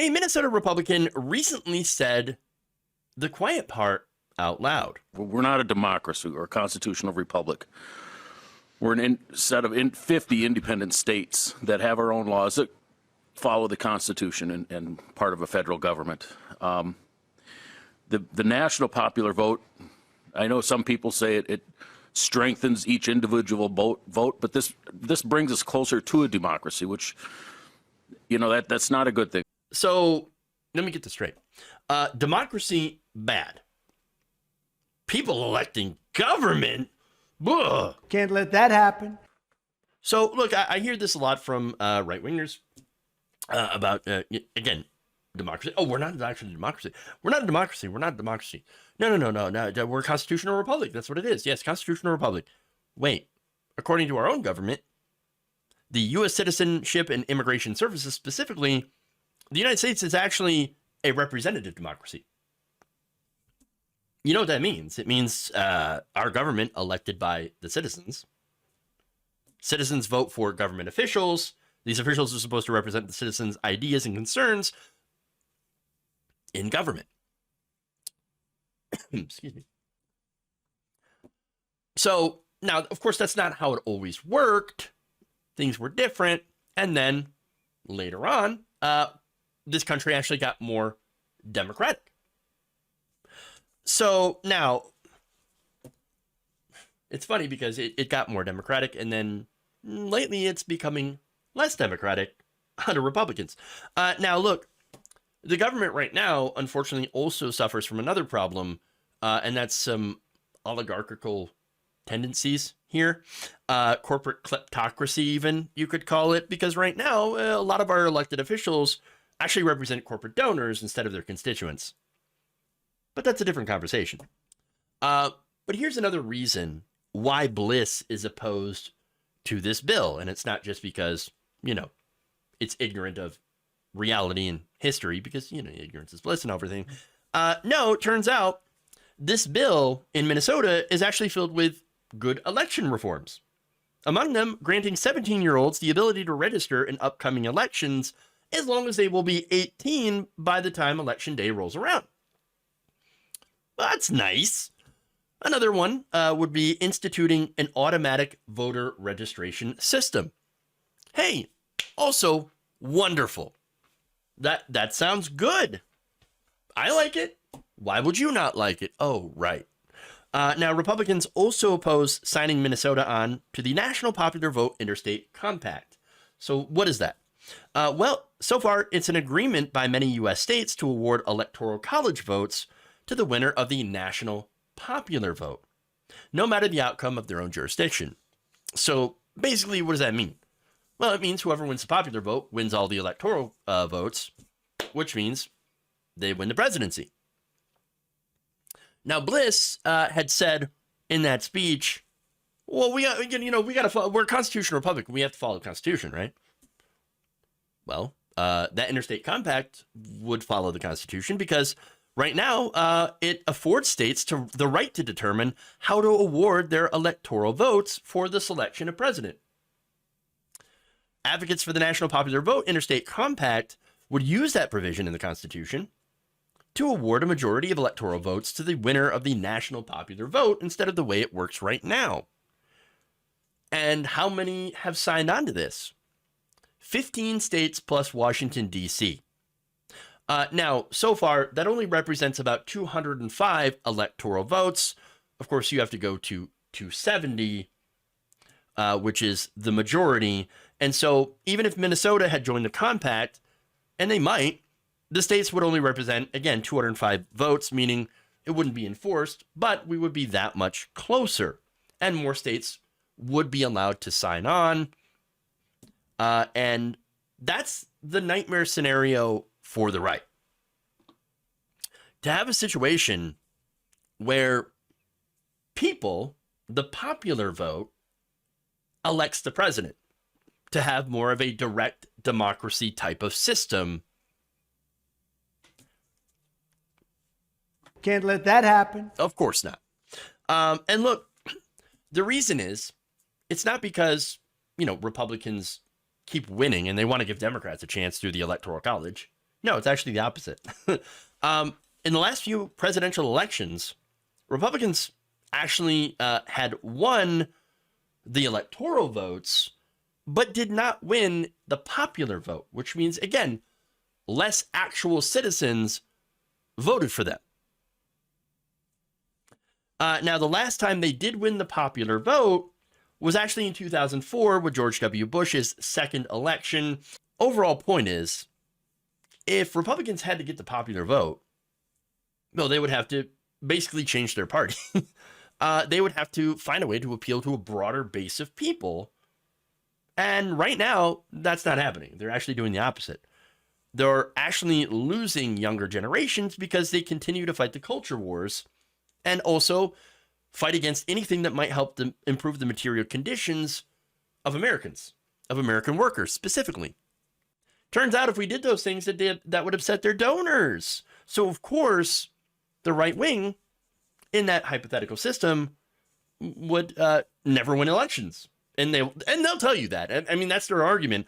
A Minnesota Republican recently said the quiet part out loud. We're not a democracy or a constitutional republic. We're an set of 50 independent states that have our own laws that follow the Constitution and part of a federal government. The national popular vote, I know some people say it strengthens each individual vote, but this brings us closer to a democracy, which, that's not a good thing. So let me get this straight. Democracy, bad. People electing government, ugh. Can't let that happen. So look, I hear this a lot from right-wingers about, again, democracy. Oh, we're not actually a democracy. We're not a democracy. We're not a democracy. No. We're a constitutional republic. That's what it is. Yes, constitutional republic. Wait, according to our own government, the U.S. Citizenship and Immigration Services specifically, the United States is actually a representative democracy. You know what that means? It means our government elected by the citizens. Citizens vote for government officials. These officials are supposed to represent the citizens' ideas and concerns in government. Excuse me. So now, of course, that's not how it always worked. Things were different. And then later on, this country actually got more democratic. So now, it's funny because it got more democratic, and then lately it's becoming less democratic under Republicans. Now, look, the government right now, unfortunately, also suffers from another problem, and that's some oligarchical tendencies here. Corporate kleptocracy, even, you could call it, because right now, a lot of our elected officials actually represent corporate donors instead of their constituents. But that's a different conversation. But here's another reason why Bliss is opposed to this bill. And it's not just because, it's ignorant of reality and history, because, ignorance is bliss and everything. No, it turns out this bill in Minnesota is actually filled with good election reforms. Among them, granting 17-year-olds the ability to register in upcoming elections as long as they will be 18 by the time election day rolls around. Well, that's nice. Another one would be instituting an automatic voter registration system. Hey, also wonderful. That sounds good. I like it. Why would you not like it? Oh, right. Now, Republicans also oppose signing Minnesota on to the National Popular Vote Interstate Compact. So what is that? Well, so far, it's an agreement by many U.S. states to award electoral college votes to the winner of the national popular vote, no matter the outcome of their own jurisdiction. So basically, what does that mean? Well, it means whoever wins the popular vote wins all the electoral votes, which means they win the presidency. Now, Bliss had said in that speech, well, we're a constitutional republic. We have to follow the Constitution, right? Well, that interstate compact would follow the Constitution because right now, it affords states the right to determine how to award their electoral votes for the selection of president. Advocates for the National Popular Vote Interstate Compact would use that provision in the Constitution to award a majority of electoral votes to the winner of the national popular vote instead of the way it works right now. And how many have signed on to this? 15 states plus Washington, D.C. Now, so far, that only represents about 205 electoral votes. Of course, you have to go to 270, which is the majority. And so even if Minnesota had joined the compact, and they might, the states would only represent, again, 205 votes, meaning it wouldn't be enforced, but we would be that much closer. And more states would be allowed to sign on. And that's the nightmare scenario for the right. To have a situation where people, the popular vote, elects the president, to have more of a direct democracy type of system. Can't let that happen. Of course not. And look, the reason is, it's not because, Republicans keep winning and they want to give Democrats a chance through the Electoral College. No, it's actually the opposite. In the last few presidential elections, Republicans actually had won the electoral votes, but did not win the popular vote, which means, again, less actual citizens voted for them. Now, the last time they did win the popular vote was actually in 2004 with George W. Bush's second election. Overall point is, if Republicans had to get the popular vote, well, they would have to basically change their party. They would have to find a way to appeal to a broader base of people. And right now, that's not happening. They're actually doing the opposite. They're actually losing younger generations because they continue to fight the culture wars and also fight against anything that might help them improve the material conditions of Americans, of American workers specifically. Turns out if we did those things, that would upset their donors. So, of course, the right wing in that hypothetical system would never win elections. And they'll tell you that. I mean, that's their argument.